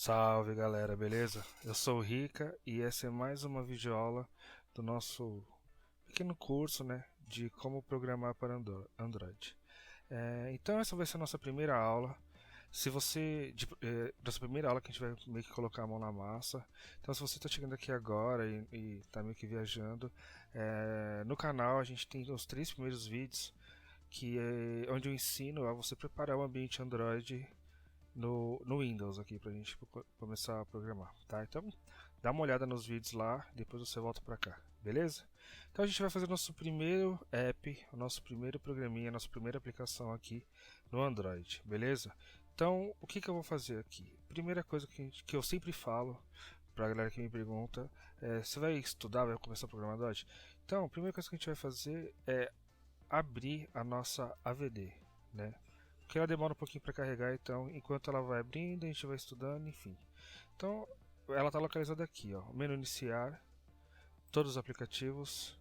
Salve galera, beleza? Eu sou o Rica e essa é mais uma videoaula do nosso pequeno curso, né, de como programar para Android. Então essa vai ser a nossa primeira aula. Se você, nossa primeira aula que a gente vai meio que colocar a mão na massa. Então se você está chegando aqui agora e está meio que viajando, no canal a gente tem os 3 primeiros vídeos onde eu ensino a você preparar o ambiente Android no Windows aqui pra gente começar a programar, tá? Então dá uma olhada nos vídeos lá, depois você volta pra cá, beleza? Então a gente vai fazer nosso primeiro app, o nosso primeiro programinha, a nossa primeira aplicação aqui no Android, beleza? Então o que eu vou fazer aqui? Primeira coisa que eu sempre falo pra galera que me pergunta você vai estudar, vai começar a programar Android? Então a primeira coisa que a gente vai fazer é abrir a nossa AVD, né? Porque ela demora um pouquinho para carregar, então enquanto ela vai abrindo, a gente vai estudando, enfim. Então ela está localizada aqui, ó, menu iniciar, todos os aplicativos,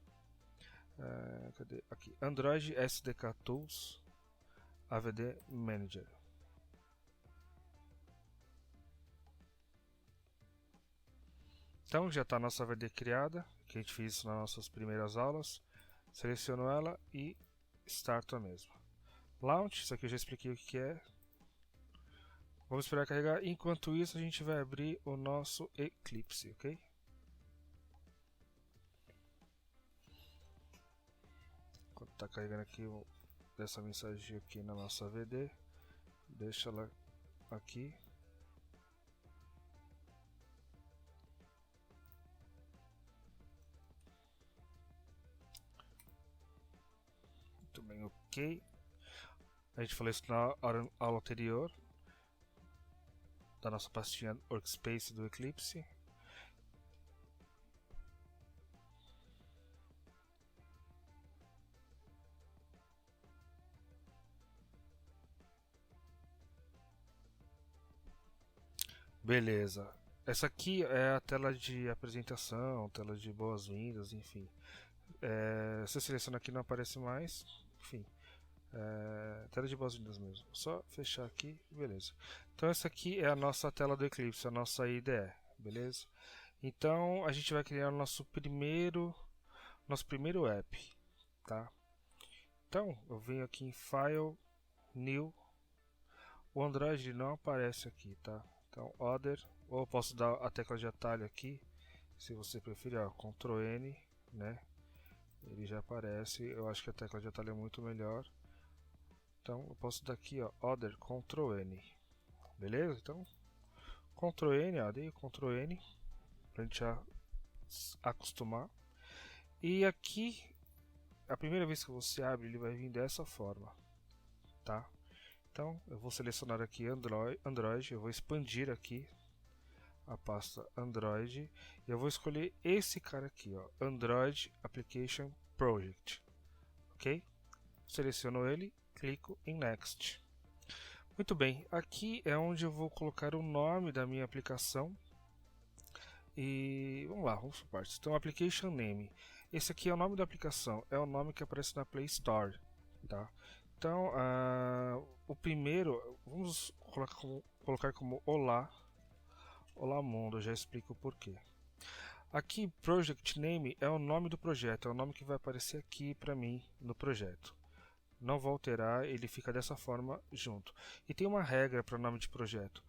cadê? Aqui, Android SDK Tools, AVD Manager. Então já está a nossa AVD criada, que a gente fez nas nossas primeiras aulas. Seleciono ela e starto a mesma. Launch, isso aqui eu já expliquei o que é. Vamos esperar carregar. Enquanto isso, a gente vai abrir o nosso Eclipse, ok? Enquanto está carregando aqui essa mensagem aqui na nossa VD, deixa ela aqui. Muito bem, ok. A gente falou isso na aula anterior da nossa pastinha Workspace do Eclipse. Beleza. Essa aqui é a tela de apresentação, tela de boas-vindas, enfim. Você seleciona aqui, não aparece mais, enfim. Tela de boas-vindas mesmo. Só fechar aqui, beleza. Então essa aqui é a nossa tela do Eclipse, a nossa IDE, beleza? Então a gente vai criar o nosso primeiro app, tá? Então eu venho aqui em File, New. O Android não aparece aqui, tá? Então Other, ou eu posso dar a tecla de atalho aqui, se você preferir, ó, Ctrl N, né? Ele já aparece. Eu acho que a tecla de atalho é muito melhor. Então eu posso dar aqui, ó, Other, Ctrl N, beleza? Então Ctrl N, ó, dei Ctrl N pra gente já acostumar. E aqui, a primeira vez que você abre, ele vai vir dessa forma, tá? Então eu vou selecionar aqui Android, eu vou expandir aqui a pasta Android e eu vou escolher esse cara aqui, ó, Android Application Project, ok? Seleciono ele, clico em Next. Muito bem, aqui é onde eu vou colocar o nome da minha aplicação. E vamos lá, vamos por partes. Então, Application Name. Esse aqui é o nome da aplicação, é o nome que aparece na Play Store, tá? Então, o primeiro, vamos colocar como Olá, Olá Mundo, eu já explico o porquê. Aqui, Project Name é o nome do projeto, é o nome que vai aparecer aqui para mim no projeto. Não vou alterar, ele fica dessa forma junto. E tem uma regra para o nome de projeto.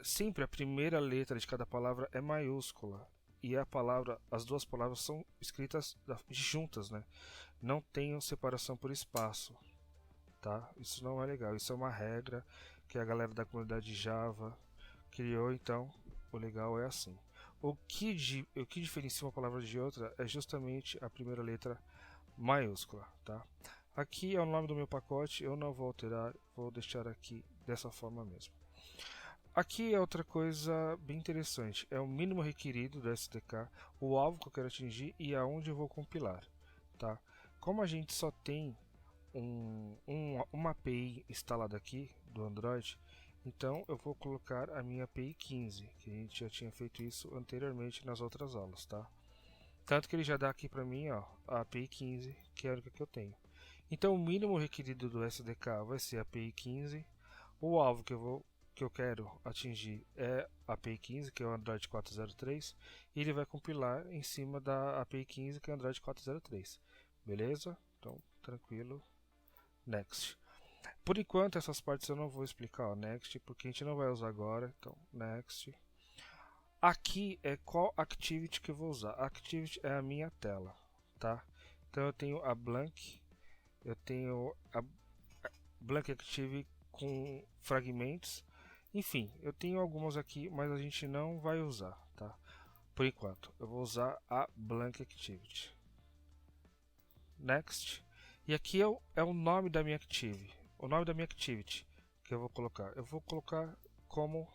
Sempre a primeira letra de cada palavra é maiúscula e as duas palavras são escritas juntas, né? Não tem separação por espaço, tá? Isso não é legal. Isso é uma regra que a galera da comunidade Java criou, então o legal é assim. O que diferencia uma palavra de outra é justamente a primeira letra maiúscula, tá? Aqui é o nome do meu pacote, eu não vou alterar, vou deixar aqui dessa forma mesmo. Aqui é outra coisa bem interessante, é o mínimo requerido do SDK, o alvo que eu quero atingir e aonde eu vou compilar, tá? Como a gente só tem uma API instalada aqui do Android, então eu vou colocar a minha API 15, que a gente já tinha feito isso anteriormente nas outras aulas, tá? Tanto que ele já dá aqui para mim, ó, a API 15, que é a única que eu tenho. Então o mínimo requerido do SDK vai ser a API 15, o alvo que eu vou que eu quero atingir é a API 15, que é o Android 4.03, e ele vai compilar em cima da API 15, que é o Android 4.03. Beleza? Então, tranquilo. Next. Por enquanto, essas partes eu não vou explicar, ó, Next, porque a gente não vai usar agora. Então, Next. Aqui é qual Activity que eu vou usar. A Activity é a minha tela, tá? Então eu tenho a Blank, eu tenho a Blank Activity com fragmentos. Enfim, eu tenho algumas aqui, mas a gente não vai usar, tá? Por enquanto, eu vou usar a Blank Activity. Next. E aqui é o nome da minha Activity. O nome da minha Activity que eu vou colocar. Eu vou colocar como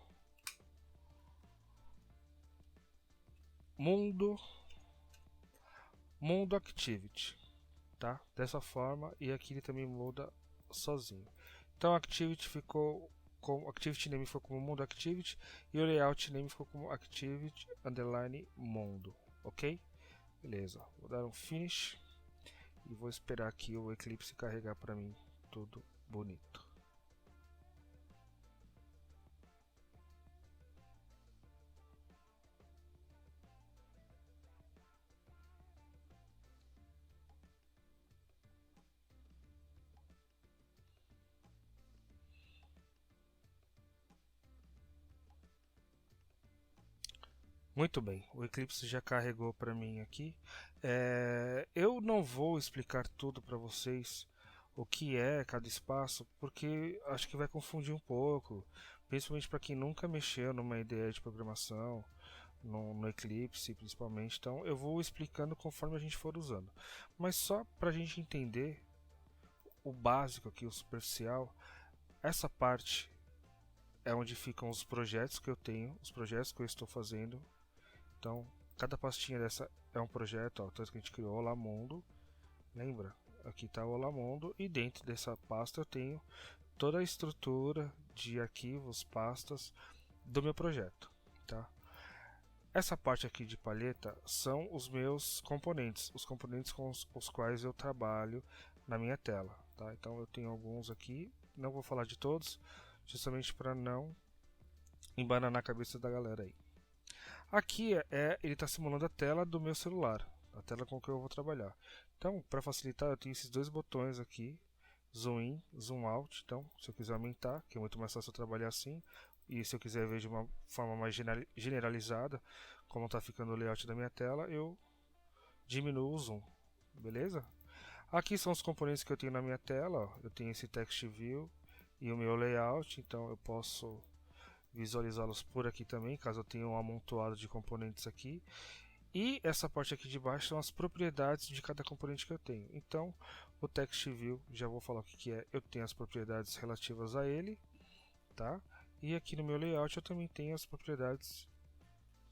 Mundo Activity, tá? Dessa forma, e aqui ele também muda sozinho. Então a Activity ficou com Activity Name ficou como Mundo Activity e o Layout Name ficou como Activity underline Mundo, ok? Beleza, vou dar um Finish e vou esperar aqui o Eclipse carregar para mim tudo bonito. Muito bem, o Eclipse já carregou para mim aqui. Eu não vou explicar tudo para vocês o que é cada espaço, porque acho que vai confundir um pouco, principalmente para quem nunca mexeu numa ideia de programação, no Eclipse principalmente. Então eu vou explicando conforme a gente for usando. Mas só para a gente entender o básico aqui, o superficial, essa parte é onde ficam os projetos que eu tenho, os projetos que eu estou fazendo. Então, cada pastinha dessa é um projeto, ó, tanto que a gente criou o Olá Mundo, lembra? Aqui está o Olá Mundo e dentro dessa pasta eu tenho toda a estrutura de arquivos, pastas do meu projeto, tá? Essa parte aqui de palheta são os meus componentes, os componentes com os quais eu trabalho na minha tela, tá? Então eu tenho alguns aqui, não vou falar de todos, justamente para não embananar a cabeça da galera aí. Aqui ele está simulando a tela do meu celular, a tela com que eu vou trabalhar. Então, para facilitar, eu tenho esses dois botões aqui, Zoom In, Zoom Out. Então, se eu quiser aumentar, que é muito mais fácil eu trabalhar assim, e se eu quiser ver de uma forma mais generalizada, como está ficando o layout da minha tela, eu diminuo o zoom, beleza? Aqui são os componentes que eu tenho na minha tela, ó. Eu tenho esse Text View e o meu layout, então eu posso visualizá-los por aqui também, caso eu tenha um amontoado de componentes aqui. E essa parte aqui de baixo são as propriedades de cada componente que eu tenho. Então, o Text View, já vou falar o que é, eu tenho as propriedades relativas a ele, tá? E aqui no meu layout eu também tenho as propriedades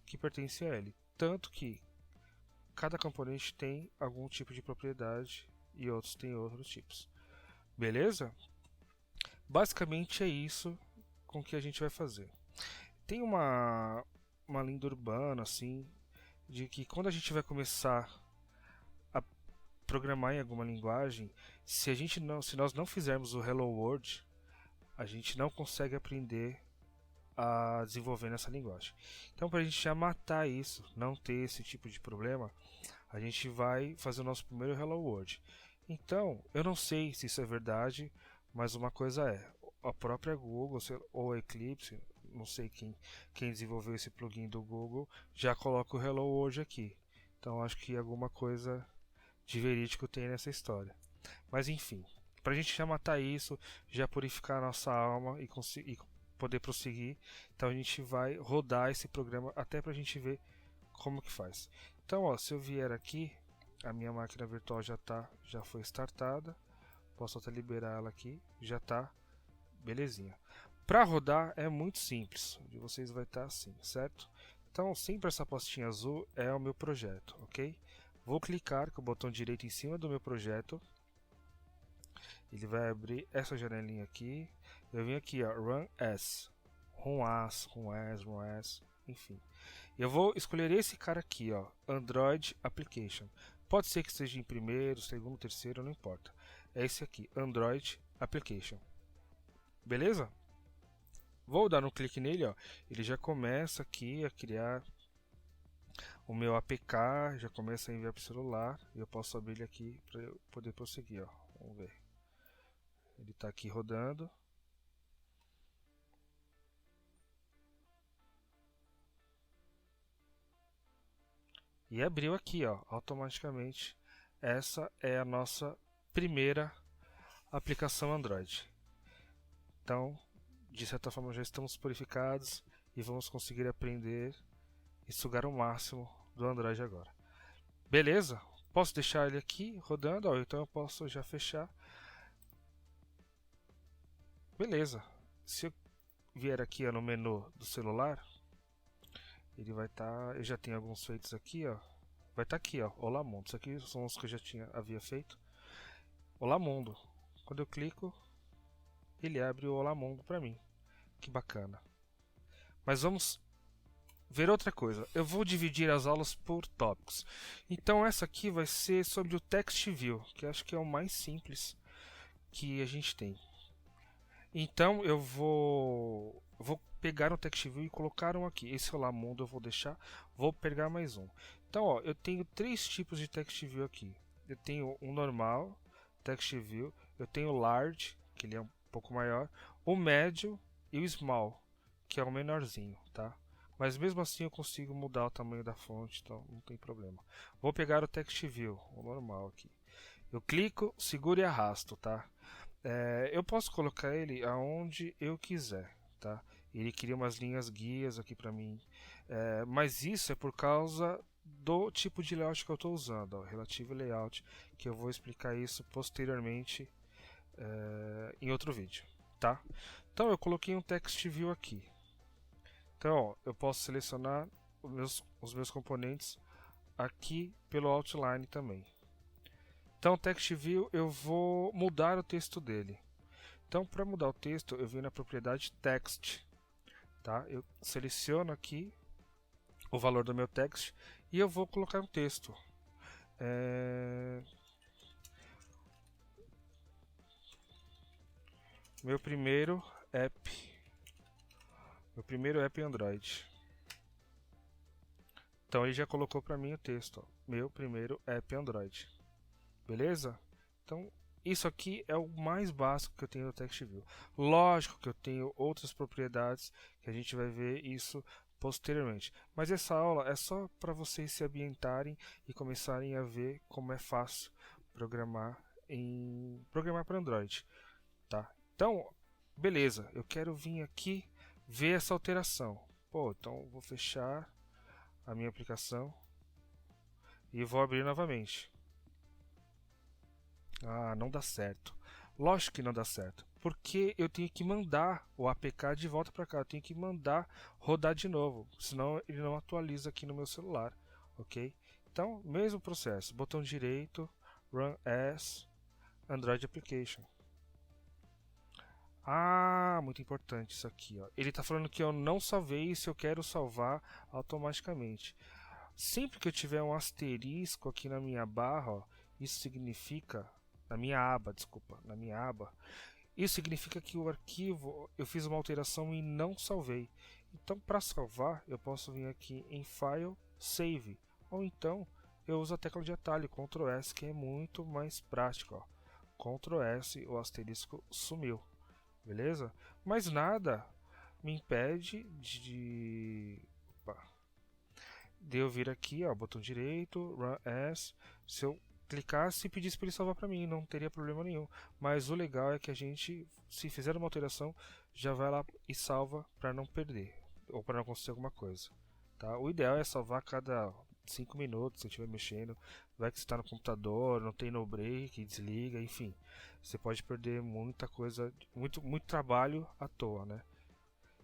que pertencem a ele. Tanto que cada componente tem algum tipo de propriedade e outros têm outros tipos. Beleza? Basicamente é isso com que a gente vai fazer. Tem uma lenda urbana assim de que quando a gente vai começar a programar em alguma linguagem, se nós não fizermos o Hello World, a gente não consegue aprender a desenvolver nessa linguagem. Então, para a gente já matar isso, não ter esse tipo de problema, a gente vai fazer o nosso primeiro Hello World. Então, eu não sei se isso é verdade, mas uma coisa é, a própria Google ou Eclipse, não sei quem desenvolveu esse plugin do Google, já coloca o Hello World aqui. Então acho que alguma coisa de verídico tem nessa história. Mas enfim, para a gente já matar isso, já purificar a nossa alma e poder prosseguir, então a gente vai rodar esse programa até para a gente ver como que faz. Então, ó, se eu vier aqui, a minha máquina virtual já foi startada. Posso até liberar ela aqui, já está belezinha. Para rodar é muito simples, de vocês vai estar assim, certo? Então sempre essa pastinha azul é o meu projeto, ok? Vou clicar com o botão direito em cima do meu projeto, ele vai abrir essa janelinha aqui. Eu vim aqui, ó, Run As, Run As, enfim. Eu vou escolher esse cara aqui, ó, Android Application. Pode ser que esteja em primeiro, segundo, terceiro, não importa. É esse aqui, Android Application. Beleza? Vou dar um clique nele, ó. Ele já começa aqui a criar o meu APK, já começa a enviar para o celular. E eu posso abrir ele aqui para eu poder prosseguir, ó. Vamos ver. Ele está aqui rodando. E abriu aqui, ó, automaticamente. Essa é a nossa primeira aplicação Android. Então, de certa forma, já estamos purificados e vamos conseguir aprender e sugar o máximo do Android agora. Beleza? Posso deixar ele aqui rodando, ó, então eu posso já fechar. Beleza. Se eu vier aqui ó, no menu do celular, ele vai estar. Eu já tenho alguns feitos aqui, ó. Vai estar aqui, ó. Olá Mundo. Isso aqui são os que eu já havia feito. Olá Mundo. Quando eu clico, ele abre o Olá Mundo para mim. Que bacana. Mas vamos ver outra coisa. Eu vou dividir as aulas por tópicos. Então essa aqui vai ser sobre o Text View, que acho que é o mais simples que a gente tem. Então eu vou pegar um Text View e colocar um aqui. Esse Olá Mundo eu vou deixar. Vou pegar mais um. Então ó, eu tenho três tipos de Text View aqui. Eu tenho um normal, Text View. Eu tenho o Large, que ele é um pouco maior. O médio e o Small, que é o menorzinho, tá? Mas mesmo assim eu consigo mudar o tamanho da fonte, então não tem problema. Vou pegar o Text View, o normal aqui. Eu clico, seguro e arrasto, tá? Eu posso colocar ele aonde eu quiser, tá? Ele cria umas linhas guias aqui para mim, mas isso é por causa do tipo de layout que eu estou usando, ó, Relative Layout, que eu vou explicar isso posteriormente em outro vídeo, tá? Então eu coloquei um Text View aqui. Então ó, eu posso selecionar os meus componentes aqui pelo Outline também. Então, o Text View eu vou mudar o texto dele. Então, para mudar o texto, eu venho na propriedade Text. Tá? Eu seleciono aqui o valor do meu text e eu vou colocar um texto. Meu primeiro app. Meu primeiro app Android. Então, ele já colocou para mim o texto. Ó, meu primeiro app Android. Beleza? Então, isso aqui é o mais básico que eu tenho no TextView. Lógico que eu tenho outras propriedades que a gente vai ver isso posteriormente. Mas essa aula é só para vocês se ambientarem e começarem a ver como é fácil programar para Android, tá? Então, beleza, eu quero vir aqui ver essa alteração. Pô, então vou fechar a minha aplicação e vou abrir novamente. Ah, não dá certo. Lógico que não dá certo. Porque eu tenho que mandar o APK de volta para cá. Eu tenho que mandar rodar de novo. Senão ele não atualiza aqui no meu celular. Ok? Então, mesmo processo. Botão direito, Run as Android Application. Ah, muito importante isso aqui. Ó. Ele está falando que eu não salvei se eu quero salvar automaticamente. Sempre que eu tiver um asterisco aqui na minha barra, ó, isso significa na minha aba, desculpa, na minha aba, isso significa que o arquivo eu fiz uma alteração e não salvei. Então, para salvar, eu posso vir aqui em File, Save, ou então eu uso a tecla de atalho Ctrl S, que é muito mais prático. Ó. Ctrl S, o asterisco sumiu, beleza? Mas nada me impede de eu vir aqui, ó, botão direito, Run As. Se eu clicasse e pedisse para ele salvar para mim, não teria problema nenhum. Mas o legal é que a gente, se fizer uma alteração, já vai lá e salva para não perder ou para não acontecer alguma coisa. Tá? O ideal é salvar a cada 5 minutos, se estiver mexendo. Vai que você está no computador, não tem no break, desliga, enfim. Você pode perder muita coisa, muito trabalho à toa, né?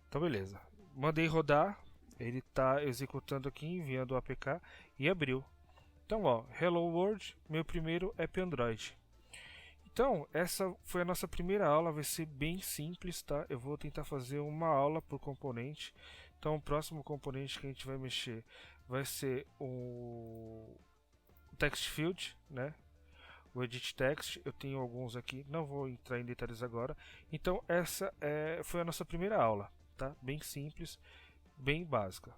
Então beleza. Mandei rodar. Ele está executando aqui, enviando o APK e abriu. Então, ó, Hello World, meu primeiro app Android. Então, essa foi a nossa primeira aula, vai ser bem simples, tá? Eu vou tentar fazer uma aula por componente. Então, o próximo componente que a gente vai mexer vai ser o text field, né? O edit text, eu tenho alguns aqui, não vou entrar em detalhes agora. Então, essa foi a nossa primeira aula. tá? Bem simples, bem básica.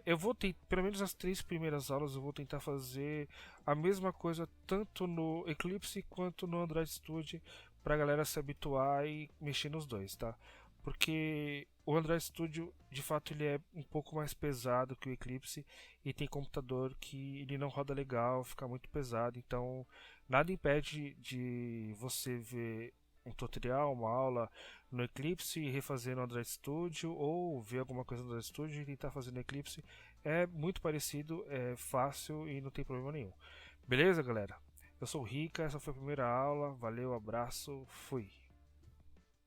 Eu vou ter, pelo menos as 3 primeiras aulas eu vou tentar fazer a mesma coisa tanto no Eclipse quanto no Android Studio pra galera se habituar e mexer nos dois, tá? Porque o Android Studio, de fato, ele é um pouco mais pesado que o Eclipse e tem computador que ele não roda legal, fica muito pesado, então nada impede de você ver um tutorial, uma aula no Eclipse e refazer no Android Studio, ou ver alguma coisa no Android Studio e tentar fazer no Eclipse. É muito parecido, é fácil e não tem problema nenhum. Beleza, galera? Eu sou o Rica, essa foi a primeira aula. Valeu, abraço, fui!